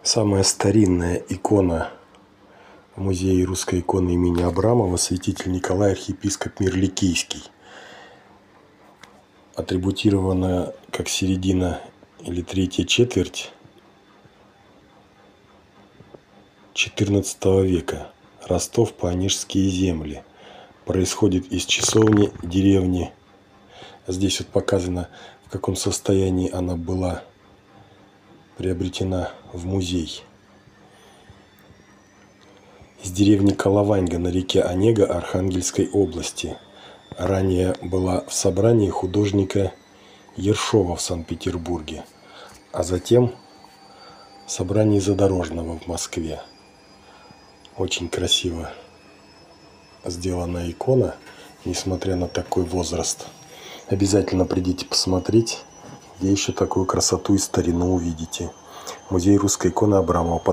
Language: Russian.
Самая старинная икона в музее русской иконы имени Абрамова — святитель Николай, архиепископ Мирликийский. Атрибутирована как середина или третья четверть XIV века. Ростов, Панежские земли. Происходит из часовни деревни. Здесь вот показано, в каком состоянии она была приобретена в музей. Из деревни Колованьга на реке Онега Архангельской области. Ранее была в собрании художника Ершова в Санкт-Петербурге, а затем в собрании Задорожного в Москве. Очень красиво сделана икона, несмотря на такой возраст. Обязательно придите посмотреть, где еще такую красоту и старину увидите. Музей русской иконы Абрамова.